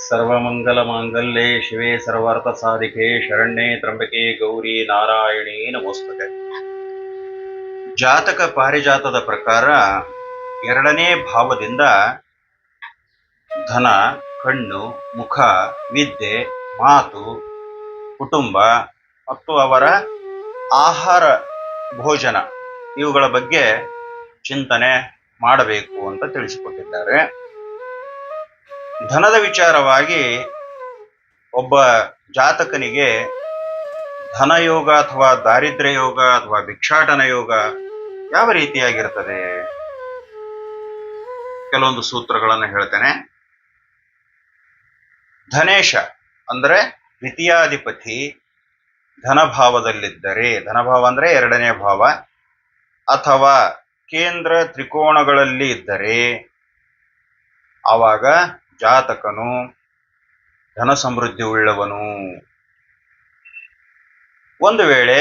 ಸರ್ವಮಂಗಲಮಾಂಗಲ್ಯೆ ಶಿವೆ ಸರ್ವಾರ್ಥಸಾಧಿಕೆ ಶರಣ್ಯೆ ತ್ರ್ಯಂಬಕೆ ಗೌರಿ ನಾರಾಯಣಿ ನಮೋಸ್ತುತೆ. ಜಾತಕ ಪಾರಿಜಾತದ ಪ್ರಕಾರ ಎರಡನೇ ಭಾವದಿಂದ ಧನ, ಕಣ್ಣು, ಮುಖ, ವಿದ್ಯೆ, ಮಾತು, ಕುಟುಂಬ ಮತ್ತು ಅವರ ಆಹಾರ ಭೋಜನ ಇವುಗಳ ಬಗ್ಗೆ ಚಿಂತನೆ ಮಾಡಬೇಕು ಅಂತ ತಿಳಿಸಿಕೊಟ್ಟಿದ್ದಾರೆ. ಧನದ ವಿಚಾರವಾಗಿ ಒಬ್ಬ ಜಾತಕನಿಗೆ ಧನಯೋಗ ಅಥವಾ ದಾರಿದ್ರ್ಯ ಯೋಗ ಅಥವಾ ಭಿಕ್ಷಾಟನ ಯೋಗ ಯಾವ ರೀತಿಯಾಗಿರ್ತದೆ, ಕೆಲವೊಂದು ಸೂತ್ರಗಳನ್ನು ಹೇಳ್ತೇನೆ. ಧನೇಶ ಅಂದ್ರೆ ದ್ವಿತೀಯಾಧಿಪತಿ ಧನಭಾವದಲ್ಲಿದ್ದರೆ, ಧನಭಾವ ಅಂದ್ರೆ ಎರಡನೇ ಭಾವ, ಅಥವಾ ಕೇಂದ್ರ ತ್ರಿಕೋಣಗಳಲ್ಲಿ ಇದ್ದರೆ ಆವಾಗ ಜಾತಕನು ಧನ ಸಮೃದ್ಧಿ ಉಳ್ಳವನು. ಒಂದು ವೇಳೆ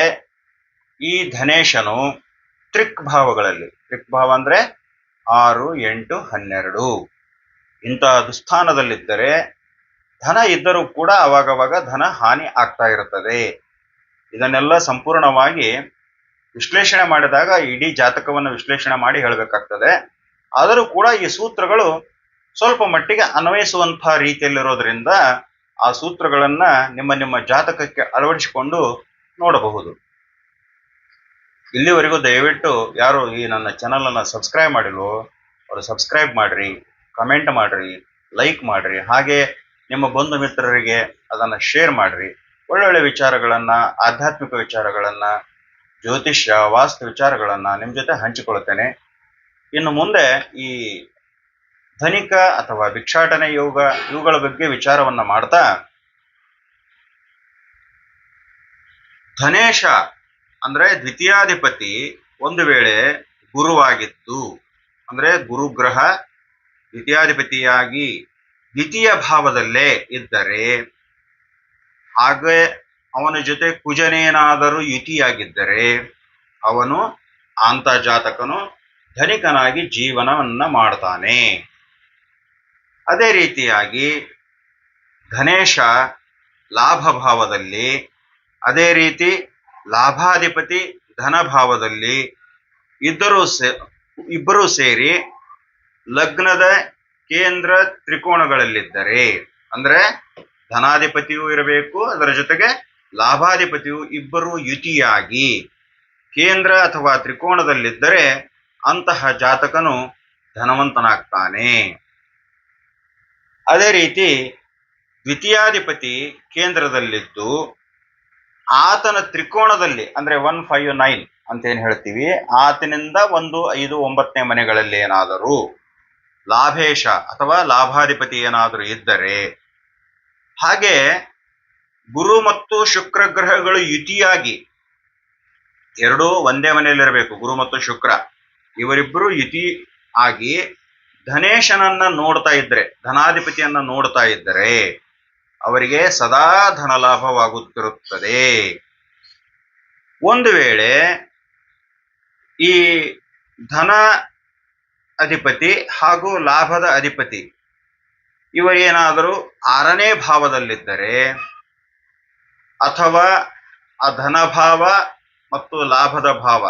ಈ ಧನೇಶನು ತ್ರಿಕ್ ಭಾವಗಳಲ್ಲಿ, ತ್ರಿಕ್ ಭಾವ ಅಂದ್ರೆ 6, 8, 12 ಇಂತಹ ದುಸ್ಥಾನದಲ್ಲಿದ್ದರೆ ಧನ ಇದ್ದರೂ ಕೂಡ ಅವಾಗವಾಗ ಧನ ಹಾನಿ ಆಗ್ತಾ ಇರುತ್ತದೆ. ಇದನ್ನೆಲ್ಲ ಸಂಪೂರ್ಣವಾಗಿ ವಿಶ್ಲೇಷಣೆ ಮಾಡಿದಾಗ ಇಡೀ ಜಾತಕವನ್ನು ವಿಶ್ಲೇಷಣೆ ಮಾಡಿ ಹೇಳಬೇಕಾಗ್ತದೆ. ಆದರೂ ಕೂಡ ಈ ಸೂತ್ರಗಳು ಸ್ವಲ್ಪ ಮಟ್ಟಿಗೆ ಅನ್ವಯಿಸುವಂತಹ ರೀತಿಯಲ್ಲಿರೋದ್ರಿಂದ ಆ ಸೂತ್ರಗಳನ್ನ ನಿಮ್ಮ ಜಾತಕಕ್ಕೆ ಅಳವಡಿಸಿಕೊಂಡು ನೋಡಬಹುದು. ಇಲ್ಲಿವರೆಗೂ ದಯವಿಟ್ಟು ಯಾರು ಈ ನನ್ನ ಚಾನಲ್ ಅನ್ನ ಸಬ್ಸ್ಕ್ರೈಬ್ ಮಾಡಿಲ್ವೋ ಅವರು ಸಬ್ಸ್ಕ್ರೈಬ್ ಮಾಡ್ರಿ, ಕಮೆಂಟ್ ಮಾಡ್ರಿ, ಲೈಕ್ ಮಾಡ್ರಿ, ಹಾಗೆ ನಿಮ್ಮ ಬಂಧು ಮಿತ್ರರಿಗೆ ಅದನ್ನ ಶೇರ್ ಮಾಡ್ರಿ. ಒಳ್ಳೊಳ್ಳೆ ವಿಚಾರಗಳನ್ನ, ಆಧ್ಯಾತ್ಮಿಕ ವಿಚಾರಗಳನ್ನ, ಜ್ಯೋತಿಷ್ಯ, ವಾಸ್ತು ವಿಚಾರಗಳನ್ನ ನಿಮ್ಮ ಜೊತೆ ಹಂಚಿಕೊಳ್ಳುತ್ತೇನೆ. ಇನ್ನು ಮುಂದೆ ಈ ಧನಿಕ ಅಥವಾ ಭಿಕ್ಷಾಟನ ಯೋಗ ಇವುಗಳ ಬಗ್ಗೆ ವಿಚಾರವನ್ನ ಮಾಡ್ತಾ, ಧನೇಶ ಅಂದ್ರೆ ದ್ವಿತೀಯಾಧಿಪತಿ ಒಂದು ವೇಳೆ ಗುರುವಾಗಿತ್ತು ಅಂದ್ರೆ ಗುರುಗ್ರಹ ದ್ವಿತೀಯಾಧಿಪತಿಯಾಗಿ ದ್ವಿತೀಯ ಭಾವದಲ್ಲೇ ಇದ್ದರೆ, ಹಾಗೆ ಅವನ ಜೊತೆ ಕುಜನೇನಾದರೂ ಯುತಿಯಾಗಿದ್ದರೆ ಅವನು ಅಂತ ಜಾತಕನು ಧನಿಕನಾಗಿ ಜೀವನವನ್ನ ಮಾಡ್ತಾನೆ. ಅದೇ ರೀತಿಯಾಗಿ ಧನೇಶ ಲಾಭ ಭಾವದಲ್ಲಿ, ಅದೇ ರೀತಿ ಲಾಭಾಧಿಪತಿ ಧನಭಾವದಲ್ಲಿ ಇಬ್ಬರೂ ಸೇರಿ ಲಗ್ನದ ಕೇಂದ್ರ ತ್ರಿಕೋಣಗಳಲ್ಲಿದ್ದರೆ, ಅಂದ್ರೆ ಧನಾಧಿಪತಿಯೂ ಇರಬೇಕು, ಅದರ ಜೊತೆಗೆ ಲಾಭಾಧಿಪತಿಯು ಇಬ್ಬರೂ ಯುತಿಯಾಗಿ ಕೇಂದ್ರ ಅಥವಾ ತ್ರಿಕೋಣದಲ್ಲಿದ್ದರೆ ಅಂತಹ ಜಾತಕನು ಧನವಂತನಾಗ್ತಾನೆ. ಅದೇ ರೀತಿ ದ್ವಿತೀಯಾಧಿಪತಿ ಕೇಂದ್ರದಲ್ಲಿದ್ದು ಆತನ ತ್ರಿಕೋಣದಲ್ಲಿ ಅಂದ್ರೆ 1, 5, 9 ಅಂತ ಏನ್ ಹೇಳ್ತೀವಿ, ಆತನಿಂದ 1, 5, 9ನೇ ಮನೆಗಳಲ್ಲಿ ಏನಾದರೂ ಲಾಭೇಶ ಅಥವಾ ಲಾಭಾಧಿಪತಿ ಏನಾದರೂ ಇದ್ದರೆ, ಹಾಗೆ ಗುರು ಮತ್ತು ಶುಕ್ರ ಗ್ರಹಗಳು ಯುತಿಯಾಗಿ ಎರಡೂ ಒಂದೇ ಮನೆಯಲ್ಲಿರಬೇಕು. ಗುರು ಮತ್ತು ಶುಕ್ರ ಇವರಿಬ್ಬರು ಯುತಿ ಆಗಿ ಧನೇಶನನ್ನ ನೋಡ್ತಾ ಇದ್ರೆ, ಧನಾಧಿಪತಿಯನ್ನ ನೋಡ್ತಾ ಇದ್ದರೆ ಅವರಿಗೆ ಸದಾ ಧನ ಲಾಭವಾಗುತ್ತಿರುತ್ತದೆ. ಒಂದು ವೇಳೆ ಈ ಧನ ಅಧಿಪತಿ ಹಾಗೂ ಲಾಭದ ಅಧಿಪತಿ ಇವರೇನಾದರೂ 6ನೇ ಭಾವದಲ್ಲಿದ್ದರೆ, ಅಥವಾ ಆ ಧನಭಾವ ಮತ್ತು ಲಾಭದ ಭಾವ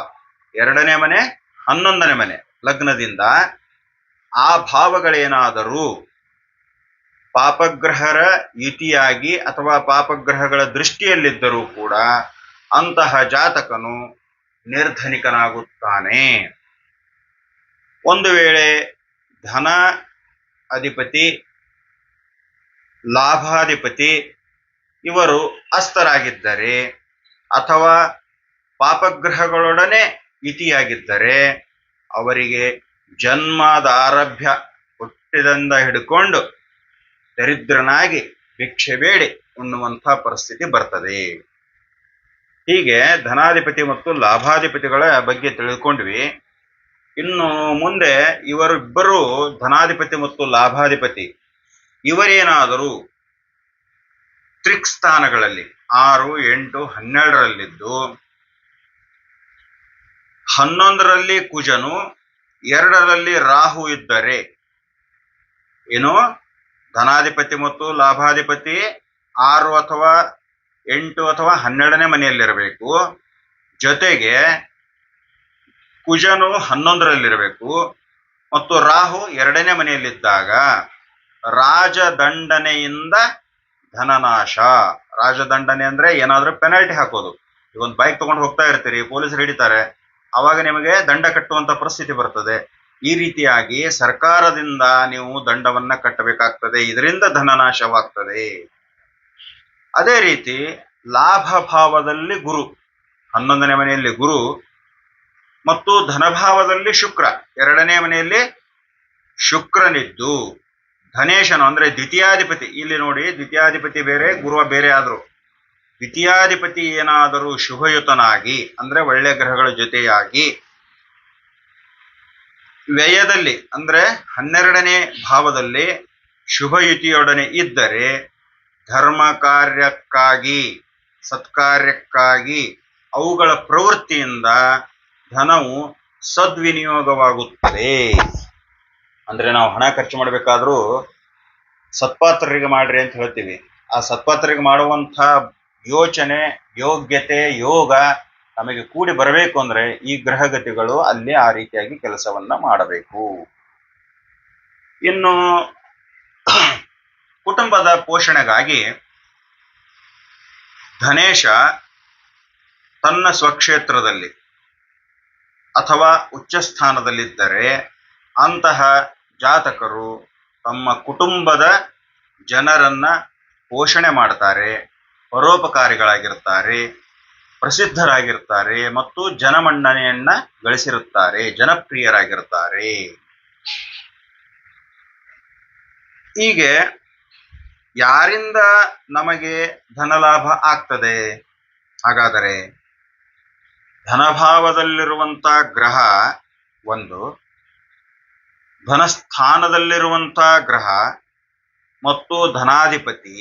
2ನೇ ಮನೆ 11ನೇ ಮನೆ ಲಗ್ನದಿಂದ ಆ ಭಾವಗಳೇನಾದರೂ ಪಾಪಗ್ರಹರ ಯುತಿಯಾಗಿ ಅಥವಾ ಪಾಪಗ್ರಹಗಳ ದೃಷ್ಟಿಯಲ್ಲಿದ್ದರೂ ಕೂಡ ಅಂತಹ ಜಾತಕನು ನಿರ್ಧನಿಕನಾಗುತ್ತಾನೆ. ಒಂದು ವೇಳೆ ಧನ ಅಧಿಪತಿ ಲಾಭಾಧಿಪತಿ ಇವರು ಅಸ್ತರಾಗಿದ್ದರೆ ಅಥವಾ ಪಾಪಗ್ರಹಗಳೊಡನೆ ಯುತಿಯಾಗಿದ್ದರೆ ಅವರಿಗೆ ಜನ್ಮದಾರಭ್ಯ ಹುಟ್ಟಿದಿಂದ ಹಿಡ್ಕೊಂಡು ದರಿದ್ರನಾಗಿ ಭಿಕ್ಷೆ ಬೇಡಿ ಉಣ್ಣುವಂಥ ಪರಿಸ್ಥಿತಿ ಬರ್ತದೆ. ಹೀಗೆ ಧನಾಧಿಪತಿ ಮತ್ತು ಲಾಭಾಧಿಪತಿಗಳ ಬಗ್ಗೆ ತಿಳ್ಕೊಂಡ್ವಿ. ಇನ್ನು ಮುಂದೆ ಇವರಿಬ್ಬರು ಧನಾಧಿಪತಿ ಮತ್ತು ಲಾಭಾಧಿಪತಿ ಇವರೇನಾದರೂ ತ್ರಿಕ್ ಸ್ಥಾನಗಳಲ್ಲಿ 6, 8, 12ರಲ್ಲಿದ್ದು 11ರಲ್ಲಿ ಕುಜನು 2ರಲ್ಲಿ ರಾಹು ಇದ್ದರೆ, ಏನು ಧನಾಧಿಪತಿ ಮತ್ತು ಲಾಭಾಧಿಪತಿ 6 ಅಥವಾ 8 ಅಥವಾ 12ನೇ ಮನೆಯಲ್ಲಿರಬೇಕು. ಜೊತೆಗೆ ಕುಜನು 11ರಲ್ಲಿರಬೇಕು ಮತ್ತು ರಾಹು 2ನೇ ಮನೆಯಲ್ಲಿದ್ದಾಗ ರಾಜದಂಡನೆಯಿಂದ ಧನನಾಶ. ರಾಜದಂಡನೆ ಅಂದ್ರೆ ಏನಾದ್ರೂ ಪೆನಾಲ್ಟಿ ಹಾಕೋದು. ಈಗ ಒಂದು ಬೈಕ್ ತಗೊಂಡು ಹೋಗ್ತಾ ಇರ್ತೀರಿ, ಪೊಲೀಸರು ಹಿಡಿತಾರೆ, ಅವಾಗ ನಿಮಗೆ ದಂಡ ಕಟ್ಟುವಂತ ಪರಿಸ್ಥಿತಿ ಬರ್ತದೆ. ಈ ರೀತಿಯಾಗಿ ಸರ್ಕಾರದಿಂದ ನೀವು ದಂಡವನ್ನ ಕಟ್ಟಬೇಕಾಗ್ತದೆ. ಇದರಿಂದ ಧನನಾಶವಾಗ್ತದೆ. ಅದೇ ರೀತಿ ಲಾಭ ಭಾವದಲ್ಲಿ ಗುರು, 11ನೇ ಮನೆಯಲ್ಲಿ ಗುರು ಮತ್ತು ಧನಭಾವದಲ್ಲಿ ಶುಕ್ರ, 2ನೇ ಮನೆಯಲ್ಲಿ ಶುಕ್ರನಿದ್ದು ಧನೇಶನು ಅಂದ್ರೆ ದ್ವಿತೀಯಾಧಿಪತಿ. ಇಲ್ಲಿ ನೋಡಿ, ದ್ವಿತೀಯಾಧಿಪತಿ ಬೇರೆ, ಗುರುವ ಬೇರೆ ಆದ್ರು ದ್ವಿತೀಯಾಧಿಪತಿ ಏನಾದರೂ ಶುಭಯುತನಾಗಿ ಅಂದ್ರೆ ಒಳ್ಳೆ ಗ್ರಹಗಳ ಜೊತೆಯಾಗಿ ವ್ಯಯದಲ್ಲಿ ಅಂದ್ರೆ 12ನೇ ಭಾವದಲ್ಲಿ ಶುಭಯುತಿಯೊಡನೆ ಇದ್ದರೆ ಧರ್ಮ ಕಾರ್ಯಕ್ಕಾಗಿ, ಸತ್ಕಾರ್ಯಕ್ಕಾಗಿ ಅವುಗಳ ಪ್ರವೃತ್ತಿಯಿಂದ ಧನವು ಸದ್ವಿನಿಯೋಗವಾಗುತ್ತದೆ. ಅಂದ್ರೆ ನಾವು ಹಣ ಖರ್ಚು ಮಾಡಬೇಕಾದ್ರೂ ಸತ್ಪಾತ್ರರಿಗೆ ಮಾಡ್ರಿ ಅಂತ ಹೇಳ್ತೀವಿ. ಆ ಸತ್ಪಾತ್ರರಿಗೆ ಮಾಡುವಂತ ಯೋಚನೆ, ಯೋಗ್ಯತೆ, ಯೋಗ ನಮಗೆ ಕೂಡಿ ಬರಬೇಕು ಅಂದ್ರೆ ಈ ಗ್ರಹಗತಿಗಳು ಅಲ್ಲಿ ಆ ರೀತಿಯಾಗಿ ಕೆಲಸವನ್ನ ಮಾಡಬೇಕು. ಇನ್ನು ಕುಟುಂಬದ ಪೋಷಣೆಗಾಗಿ ಧನೇಶ ತನ್ನ ಸ್ವಕ್ಷೇತ್ರದಲ್ಲಿ ಅಥವಾ ಉಚ್ಚ ಸ್ಥಾನದಲ್ಲಿದ್ದರೆ ಅಂತಹ ಜಾತಕರು ತಮ್ಮ ಕುಟುಂಬದ ಜನರನ್ನ ಪೋಷಣೆ ಮಾಡ್ತಾರೆ, ಪರೋಪಕಾರಿಗಳಾಗಿರ್ತಾರೆ, ಪ್ರಸಿದ್ಧರಾಗಿರ್ತಾರೆ ಮತ್ತು ಜನಮನ್ನಣೆಯನ್ನ ಗಳಿಸಿರುತ್ತಾರೆ, ಜನಪ್ರಿಯರಾಗಿರ್ತಾರೆ. ಹೀಗೆ ಯಾರಿಂದ ನಮಗೆ ಧನಲಾಭ ಆಗ್ತದೆ? ಹಾಗಾದರೆ ಧನಭಾವದಲ್ಲಿರುವಂತ ಗ್ರಹ ಒಂದು, ಧನಸ್ಥಾನದಲ್ಲಿರುವಂತ ಗ್ರಹ ಮತ್ತು ಧನಾಧಿಪತಿ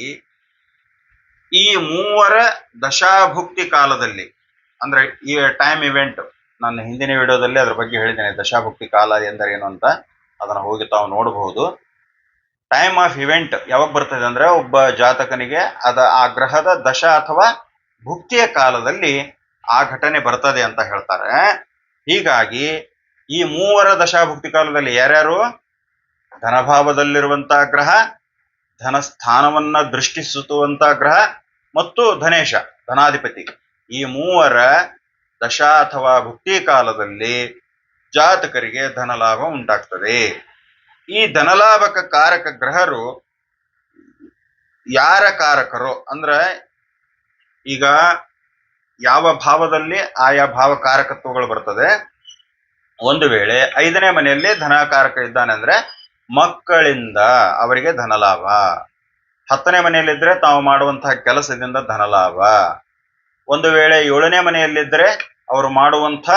ಈ ಮೂವರ ದಶಾಭುಕ್ತಿ ಕಾಲದಲ್ಲಿ, ಅಂದ್ರೆ ಈ ಟೈಮ್ ಇವೆಂಟ್, ನಾನು ಹಿಂದಿನ ವಿಡಿಯೋದಲ್ಲಿ ಅದ್ರ ಬಗ್ಗೆ ಹೇಳಿದ್ದೇನೆ, ದಶಾಭುಕ್ತಿ ಕಾಲ ಎಂದರೇನು ಅಂತ. ಅದನ್ನ ಹೋಗಿ ತಾವು ನೋಡಬಹುದು. ಟೈಮ್ ಆಫ್ ಇವೆಂಟ್ ಯಾವಾಗ ಬರ್ತದೆ ಅಂದ್ರೆ ಒಬ್ಬ ಜಾತಕನಿಗೆ ಆ ಗ್ರಹದ ದಶ ಅಥವಾ ಭುಕ್ತಿಯ ಕಾಲದಲ್ಲಿ ಆ ಘಟನೆ ಬರ್ತದೆ ಅಂತ ಹೇಳ್ತಾರೆ. ಹೀಗಾಗಿ ಈ ಮೂವರ ದಶಾಭುಕ್ತಿ ಕಾಲದಲ್ಲಿ ಯಾರ್ಯಾರು? ಧನಭಾವದಲ್ಲಿರುವಂತಹ ಗ್ರಹ, ಧನಸ್ಥಾನವನ್ನ ದೃಷ್ಟಿಸುವಂತ ಗ್ರಹ ಮತ್ತು ಧನೇಶ ಧನಾಧಿಪತಿ, ಈ ಮೂವರ ದಶಾ ಅಥವಾ ಭುಕ್ತಿ ಕಾಲದಲ್ಲಿ ಜಾತಕರಿಗೆ ಧನಲಾಭ ಉಂಟಾಗ್ತದೆ. ಈ ಧನಲಾಭಕ ಕಾರಕ ಗ್ರಹರು ಯಾರ ಕಾರಕರು ಅಂದ್ರೆ, ಈಗ ಯಾವ ಭಾವದಲ್ಲಿ ಆಯಾ ಭಾವ ಕಾರಕತ್ವಗಳು ಬರ್ತದೆ. ಒಂದು ವೇಳೆ 5ನೇ ಮನೆಯಲ್ಲಿ ಧನಕಾರಕ ಇದ್ದಾನೆ ಅಂದ್ರೆ ಮಕ್ಕಳಿಂದ ಅವರಿಗೆ ಧನಲಾಭ. 10ನೇ ಮನೆಯಲ್ಲಿದ್ರೆ ತಾವು ಮಾಡುವಂತಹ ಕೆಲಸದಿಂದ ಧನಲಾಭ. ಒಂದು ವೇಳೆ 7ನೇ ಮನೆಯಲ್ಲಿದ್ರೆ ಅವರು ಮಾಡುವಂಥ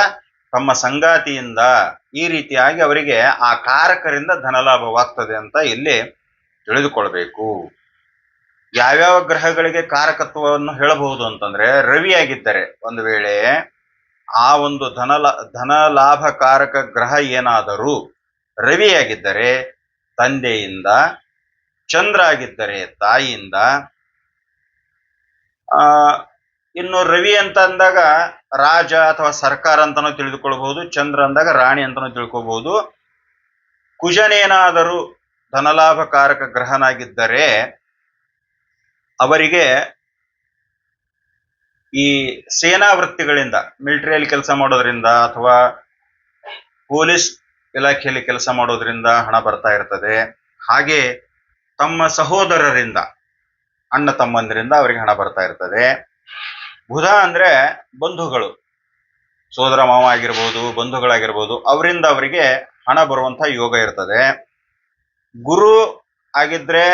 ತಮ್ಮ ಸಂಗಾತಿಯಿಂದ, ಈ ರೀತಿಯಾಗಿ ಅವರಿಗೆ ಆ ಕಾರಕರಿಂದ ಧನಲಾಭವಾಗ್ತದೆ ಅಂತ ಇಲ್ಲಿ ತಿಳಿದುಕೊಳ್ಬೇಕು. ಯಾವ್ಯಾವ ಗ್ರಹಗಳಿಗೆ ಕಾರಕತ್ವವನ್ನು ಹೇಳಬಹುದು ಅಂತಂದ್ರೆ, ರವಿ ಆಗಿದ್ದರೆ ಒಂದು ವೇಳೆ ಆ ಒಂದು ಧನಲಾಭಕಾರಕ ಗ್ರಹ ಏನಾದರೂ ರವಿಯಾಗಿದ್ದರೆ ತಂದೆಯಿಂದ, ಚಂದ್ರ ಆಗಿದ್ದರೆ ತಾಯಿಯಿಂದ, ಇನ್ನು ರವಿ ಅಂತ ಅಂದಾಗ ರಾಜ ಅಥವಾ ಸರ್ಕಾರ ಅಂತಾನೂ ತಿಳಿದುಕೊಳ್ಬಹುದು, ಚಂದ್ರ ಅಂದಾಗ ರಾಣಿ ಅಂತಾನೂ ತಿಳ್ಕೊಬಹುದು. ಕುಜನೇನಾದರೂ ಧನಲಾಭಕಾರಕ ಗ್ರಹನಾಗಿದ್ದರೆ ಅವರಿಗೆ ಈ ಸೇನಾ ವೃತ್ತಿಗಳಿಂದ, ಮಿಲಿಟರಿಯಲ್ಲಿ ಕೆಲಸ ಮಾಡೋದ್ರಿಂದ ಅಥವಾ ಪೊಲೀಸ್ ಇಲಾಖೆಯಲ್ಲಿ ಕೆಲಸ ಮಾಡೋದ್ರಿಂದ ಹಣ ಬರ್ತಾ ಇರ್ತದೆ. ಹಾಗೆ ತಮ್ಮ ಸಹೋದರರಿಂದ, ಅಣ್ಣ ತಮ್ಮಂದಿರಿಂದ ಅವರಿಗೆ ಹಣ ಬರ್ತಾ ಇರ್ತದೆ. ಬುಧ ಅಂದ್ರೆ ಬಂಧುಗಳು, ಸೋದರ ಮಾವ ಆಗಿರ್ಬೋದು, ಬಂಧುಗಳಾಗಿರ್ಬೋದು, ಅವರಿಂದ ಅವರಿಗೆ ಹಣ ಬರುವಂತ ಯೋಗ ಇರ್ತದೆ. ಗುರು ಆಗಿದ್ರೆ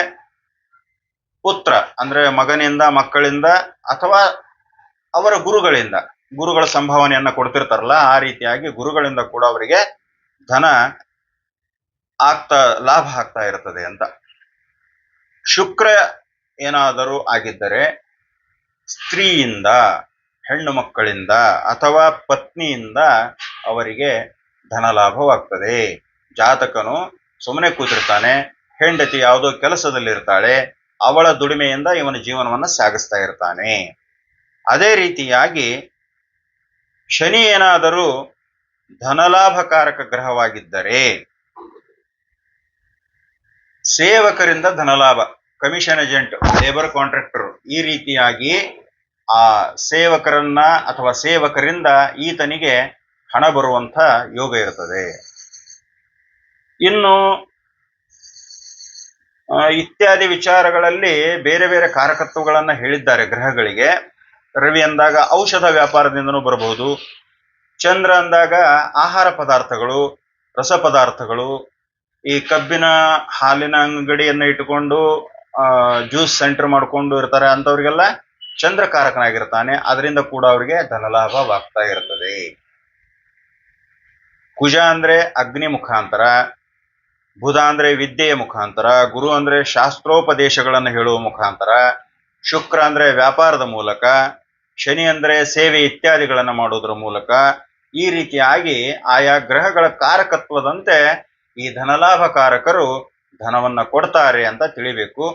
ಪುತ್ರ ಅಂದ್ರೆ ಮಗನಿಂದ, ಮಕ್ಕಳಿಂದ ಅಥವಾ ಅವರ ಗುರುಗಳಿಂದ, ಗುರುಗಳ ಸಂಭಾವನೆಯನ್ನ ಕೊಡ್ತಿರ್ತಾರಲ್ಲ, ಆ ರೀತಿಯಾಗಿ ಗುರುಗಳಿಂದ ಕೂಡ ಅವರಿಗೆ ಧನ ಲಾಭ ಆಗ್ತಾ ಇರ್ತದೆ ಅಂತ. ಶುಕ್ರ ಏನಾದರೂ ಆಗಿದ್ದರೆ ಸ್ತ್ರೀಯಿಂದ, ಹೆಣ್ಣು ಮಕ್ಕಳಿಂದ ಅಥವಾ ಪತ್ನಿಯಿಂದ ಅವರಿಗೆ ಧನ ಲಾಭವಾಗ್ತದೆ. ಜಾತಕನು ಸುಮ್ಮನೆ ಕೂತಿರ್ತಾನೆ, ಹೆಂಡತಿ ಯಾವುದೋ ಕೆಲಸದಲ್ಲಿರ್ತಾಳೆ, ಅವಳ ದುಡಿಮೆಯಿಂದ ಇವನ ಜೀವನವನ್ನ ಸಾಗಿಸ್ತಾ ಇರ್ತಾನೆ. ಅದೇ ರೀತಿಯಾಗಿ ಶನಿ ಏನಾದರೂ ಧನಲಾಭಕಾರಕ ಗ್ರಹವಾಗಿದ್ದರೆ ಸೇವಕರಿಂದ ಧನಲಾಭ, ಕಮಿಷನ್ ಏಜೆಂಟ್, ಲೇಬರ್ ಕಾಂಟ್ರಾಕ್ಟರ್, ಈ ರೀತಿಯಾಗಿ ಆ ಸೇವಕರನ್ನ ಅಥವಾ ಸೇವಕರಿಂದ ಈತನಿಗೆ ಹಣ ಬರುವಂತ ಯೋಗ ಇರ್ತದೆ. ಇನ್ನು ಇತ್ಯಾದಿ ವಿಚಾರಗಳಲ್ಲಿ ಬೇರೆ ಬೇರೆ ಕಾರಕತ್ವಗಳನ್ನ ಹೇಳಿದ್ದಾರೆ ಗ್ರಹಗಳಿಗೆ. ರವಿ ಅಂದಾಗ ಔಷಧ ವ್ಯಾಪಾರದಿಂದನೂ ಬರಬಹುದು, ಚಂದ್ರ ಅಂದಾಗ ಆಹಾರ ಪದಾರ್ಥಗಳು, ರಸ ಪದಾರ್ಥಗಳು, ಈ ಕಬ್ಬಿನ ಹಾಲಿನ ಅಂಗಡಿಯನ್ನ ಇಟ್ಟುಕೊಂಡು ಜ್ಯೂಸ್ ಸೆಂಟರ್ ಮಾಡ್ಕೊಂಡು ಇರ್ತಾರೆ ಅಂತವ್ರಿಗೆಲ್ಲ ಚಂದ್ರಕಾರಕನಾಗಿರ್ತಾನೆ. ಅದರಿಂದ ಕೂಡ ಅವರಿಗೆ ಧನಲಾಭವಾಗ್ತಾ ಇರ್ತದೆ. ಕುಜ ಅಂದ್ರೆ ಅಗ್ನಿ ಮುಖಾಂತರ, ಬುಧ ಅಂದ್ರೆ ವಿದ್ಯೆಯ ಮುಖಾಂತರ, ಗುರು ಅಂದ್ರೆ ಶಾಸ್ತ್ರೋಪದೇಶಗಳನ್ನು ಹೇಳುವ ಮುಖಾಂತರ, ಶುಕ್ರ ಅಂದ್ರೆ ವ್ಯಾಪಾರದ ಮೂಲಕ, ಶನಿ ಅಂದ್ರೆ ಸೇವೆ ಇತ್ಯಾದಿಗಳನ್ನ ಮಾಡೋದ್ರ ಮೂಲಕ, ಈ ರೀತಿಯಾಗಿ ಆಯಾ ಗ್ರಹಗಳ ಕಾರಕತ್ವದಂತೆ ಈ ಧನಲಾಭಕಾರಕರು ಧನವನ್ನ ಕೊಡ್ತಾರೆ ಅಂತ ತಿಳಿಬೇಕು.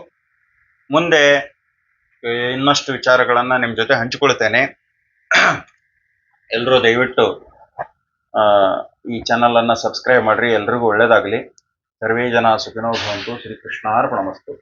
ಮುಂದೆ ಇನ್ನಷ್ಟು ವಿಚಾರಗಳನ್ನ ನಿಮ್ ಜೊತೆ ಹಂಚಿಕೊಳ್ತೇನೆ. ಎಲ್ಲರೂ ದಯವಿಟ್ಟು ಈ ಚಾನಲ್ ಅನ್ನ ಸಬ್ಸ್ಕ್ರೈಬ್ ಮಾಡ್ರಿ. ಎಲ್ರಿಗೂ ಒಳ್ಳೇದಾಗ್ಲಿ. ಸರ್ವೇ ಜನ ಸುಖಿನೋ ಭವಂತು. ಶ್ರೀಕೃಷ್ಣಾರ್ಪಣಮಸ್ತು.